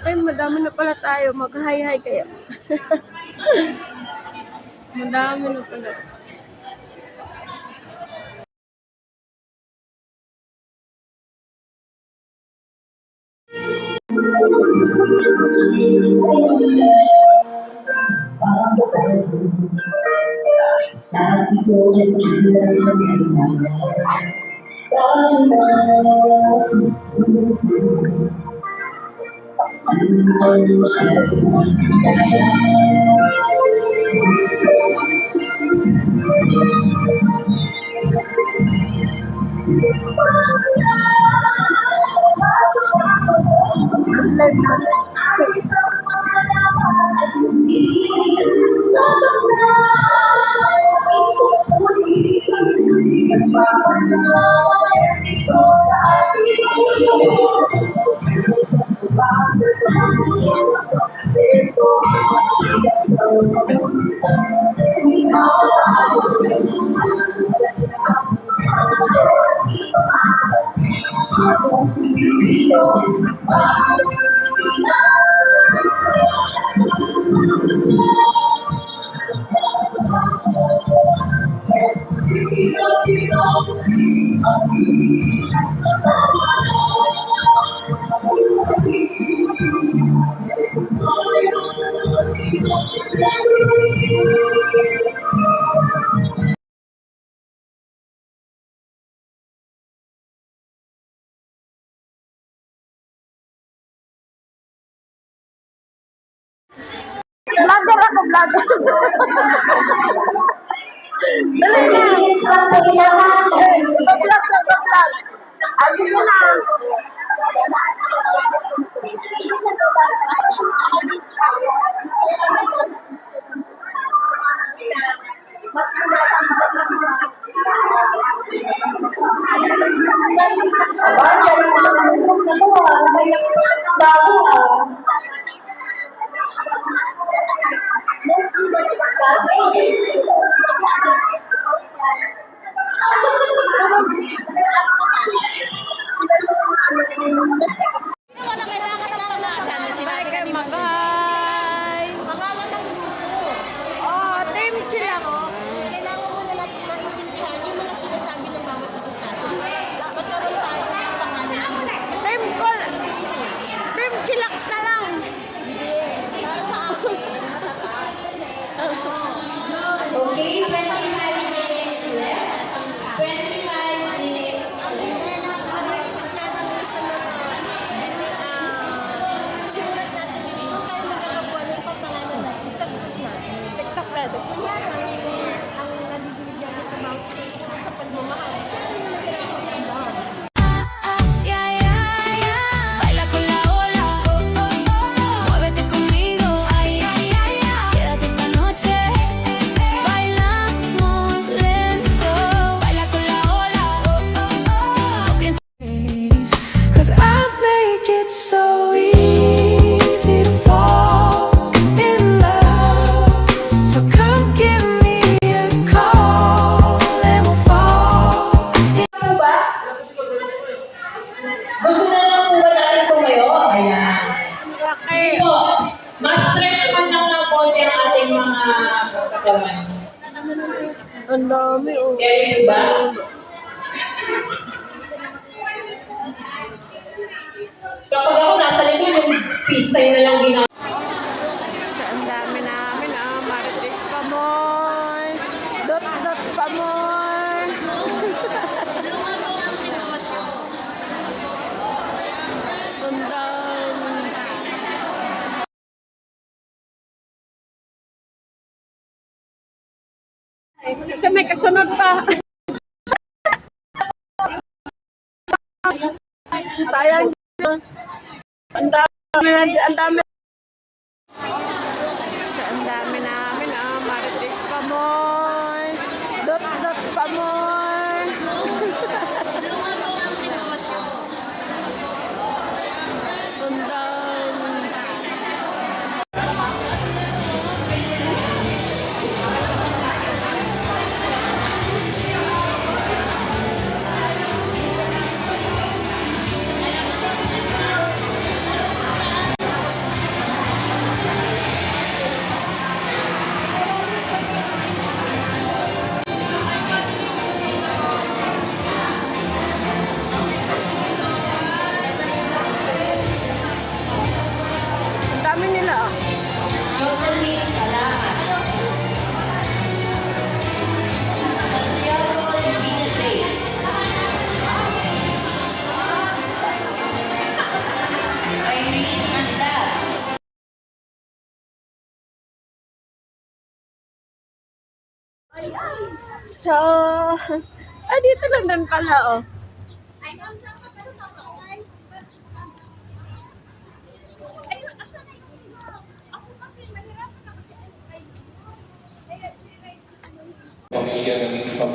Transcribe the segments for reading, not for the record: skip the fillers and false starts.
Ay, madami na pala tayo. Mag-hi-hi kayo. Madami na pala. Vlogger ako, vlogger. Dali na. Vlog. Ayun mo na. Mag-hi! Pangalan ng grupo. Oh, Team Chillax. Kailangan mo na natin maintindihan yung mga sinasabi ng bawat isa sa atin. Magkaroon tayo ng pangalan ng grupo. Team Call. Team Chillax na lang. Para sa akin, matatag. Okay, 25 minutes left. 25 minutes left. Natin mo sa mga sinulat natin dito. Kung tayo magkakabuan ng pangalan natin sa group natin. TikTok ready. Ang nadidinig natin sa bawat isa tungkol sa pagmamahal. Siyempre yung natin is love. Baila con la ola, muévete conmigo, ay, ay, ay, ay. Quédate esta noche, bailamos lento. Baila con la ola, no pienses. 'Cause I make it so easy to fall in love. So come give me a call and we'll fall. Ano ba? Gusto na lang po ba natin tumayo? Ayan. Sige po. Mas-stretch man lang ng konti ang ating mga katawan. Ang dami, oh. Carry po ba? Kapag ako nasa likod, yung pisay na lang ginagawa. So, ang dami namin, Marites Pamoy. Dot Pamoy. Ang dami. Kasi may kasunod pa. Sayang. Ang dami. So, ang dami namin, Marites Pamoy. Dot Pamoy. Ang dami. So, dito lang din pala, oh. Pamilya namin sa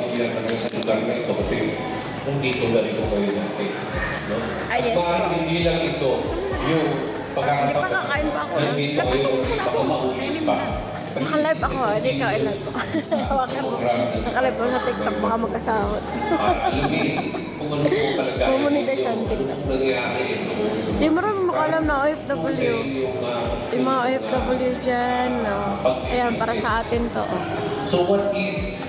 lugar na ito kasi nandito na rin ko kayo natin. No? Ay, yes At po. hindi lang ito yung pagkakataon. Hindi pa kakain pa ako. Nandito kayo, baka maulit pa. Naka-live ako, hindi ka i-live ko. Hawakan mo. Naka-live ako sa TikTok, baka magkasahod. Alamin kung ano po talaga Pumunitay sa TikTok. nangyari ito. Di marami makalam na OFW. Yung mga OFW dyan, no? Ayan, para sa atin to. Oh. So what is,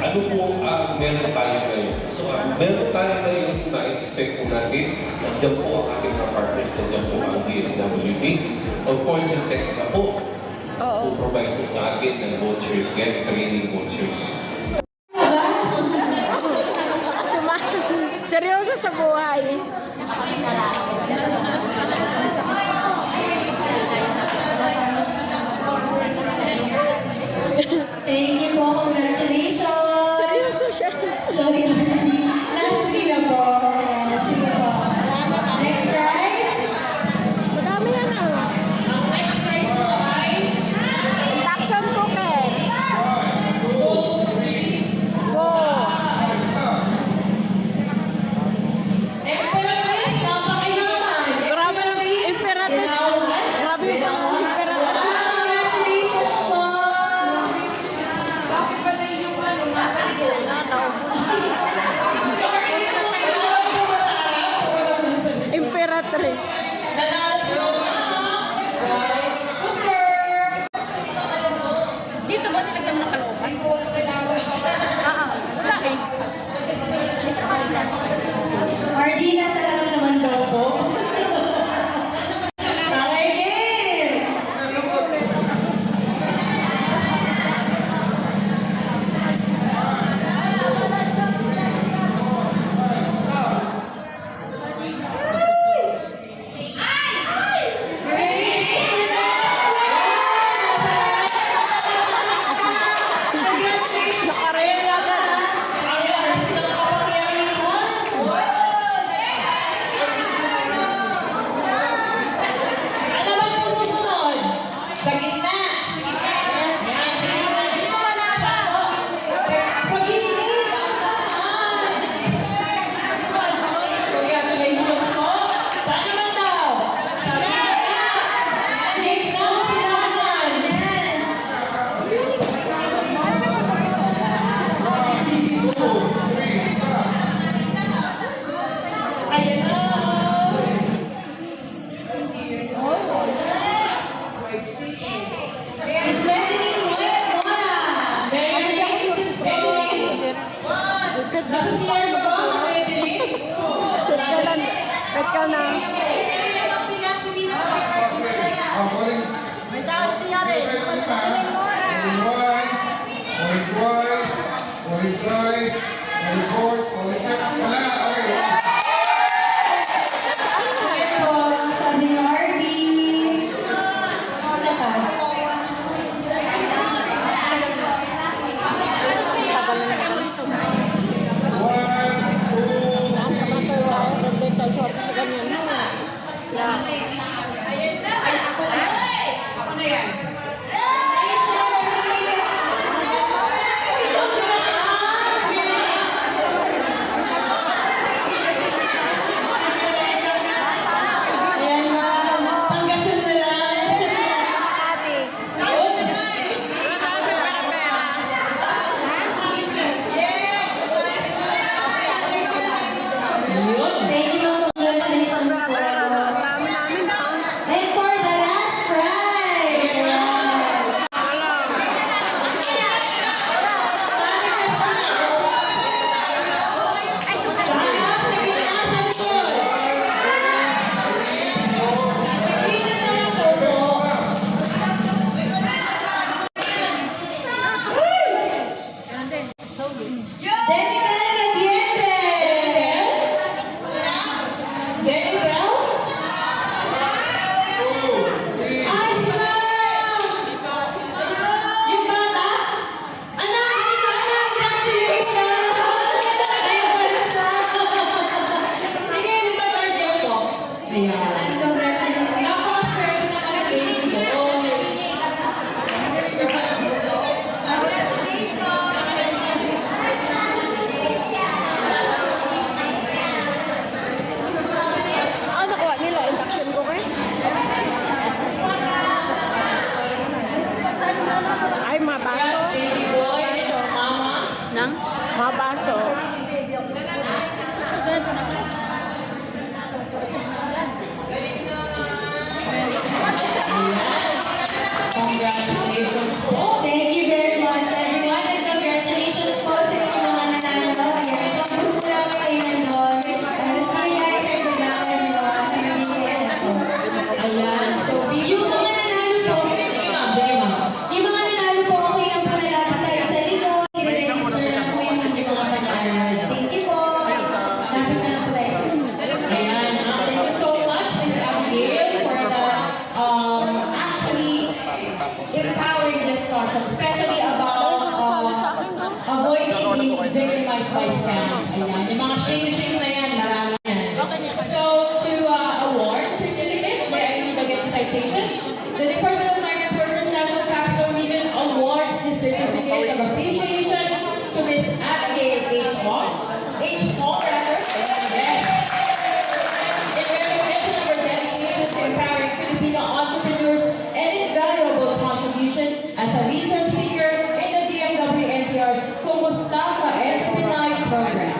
ano po ang meron tayo ngayon? So meron tayo ngayon na expect po natin, nandiyan po ang ating mga partners, nandiyan po ang DSWD. Of course, yung test na po, Oo. to provide po sa atin ng vouchers, yan, training vouchers. Seryoso sa buhay. Thank you po. Congratulations. Seryoso siya. Sorry. Last sino po. Sino po. Next prize. Madami yan, ah. Ang next prize po ay Induction cooker. Go. Emperatrice. Napakayaman. Grabe ng Imperatrice. Grabe yung Imperatrice. Congratulations po. Imperatrice. Nanalo si prize cooker. Dito ba nilagyan ng kalooban? Wala eh. Ardina, salamat naman daw po. Okay, game. Nakarela ka na. Ang lakas ng kapangyarihan. Ano ba po susunod? Sa gitna. Yan, sa gitna. Sa gitna. Congratulations po. Saan naman daw? Sa gitna. Next na si Hasan. Ayan na. Miss Melanie, Mona. Congratulations, Melanie. Nasa CR ka ba, Melanie? Bet ka na. May tao siya rin. Ito, sabi ni Arby. Ano ka? Ayan na, panggasal na lang. Thank you, congratulations po. Dami namin na. And for the last prize. Ay, lang? Mga baso. Congratulations po. Thank you very much, everyone, and congratulations po sa inyong mga nanalo. Yes, so pagkula kayo nandun. See you guys in the ground. Ayan. So, Yung mga nanalo po, yung mga nanalo po, okay lang po nalapit tayo sa likod. I-register lang po yung mga pangalan. Thank you po. Lapit na lang po tayo. ayan. Thank you so much, Ms. Abigail, for the actually empowering discussion, especially about avoiding being victimized by scams. Ayan. Yung mga shame na yan, marami yan. So, to award the certificate, where I need to get the citation, the Department of Migrant Workers National Capital Region awards the certificate of appreciation to Ms. Abigail H. Hall. H. Hall, rather. Yes. In recognition of her dedication to empowering Filipino entrepreneurs and invaluable contribution as a resource speaker in the DMW NCR's Kumusta Ka Entrepreneur program.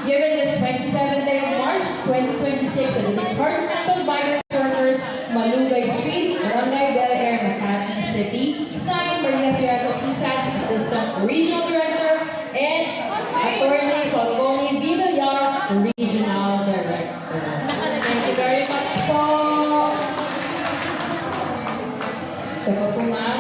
Given this 27th day of March 2026 at the Department of Migrant Workers, Malugay Street, Barangay Bel Air, Makati City, signed Maria Piazza Cisats, Assistant Regional Director, and Attorney Falcone Villar, Regional Director. Thank you very much po. Ito po ma'am.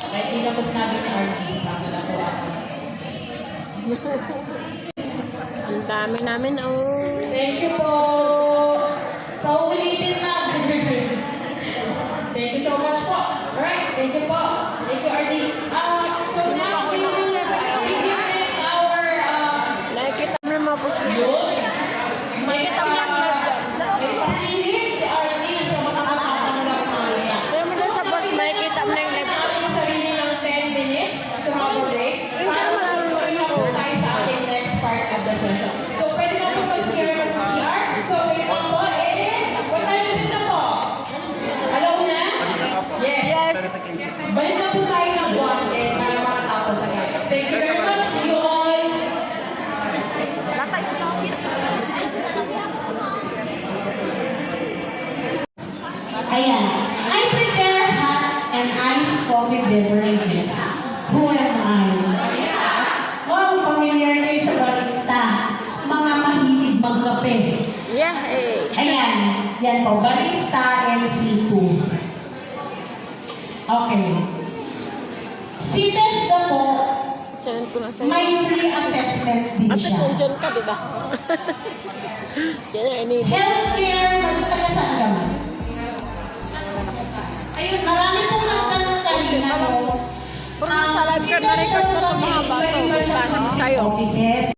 Kahit di na po sinabi ni RD, sabi na po ako. Ang dami namin, oh. Thank you po. Sa ulitin na. Thank you so much po. Alright, thank you po. Thank you, RD. So now we will be giving our Nakikita mo yung mga puso. yun. May pasilip si RD sa mga makatanggap mamaya. Kaya mo dyan sa boss, nakikita mo na yung live. Natin sarili ng 10 minutes to have a break para makapagpahinga po tayo sa ating next part of the session. So, pwede na po mag-CR sa CR. So, wait lang po. What time is it na po? Alam na? Yes. Balik na po tayo ng 1 para makatapos agad. Thank you very much. See you all. Ayan. I prepare hot and iced coffee beverages. Who am I? Wow, familiar kayo sa barista. Mga mahilig magkape. Yeah, eh. Ayan. Yan po, barista MC2. Okay. Si Testa po, Send ko lang sa'yo. may free assessment din At siya. nandiyan ka, di ba? Yan ang ini. Healthcare, magtagasan ka man. Ayun, marami pong nagtanong kanina, no? Pero sa live ka na record mo ito mga bato. Iba-iba siya Basta kasi sa'yo. offices.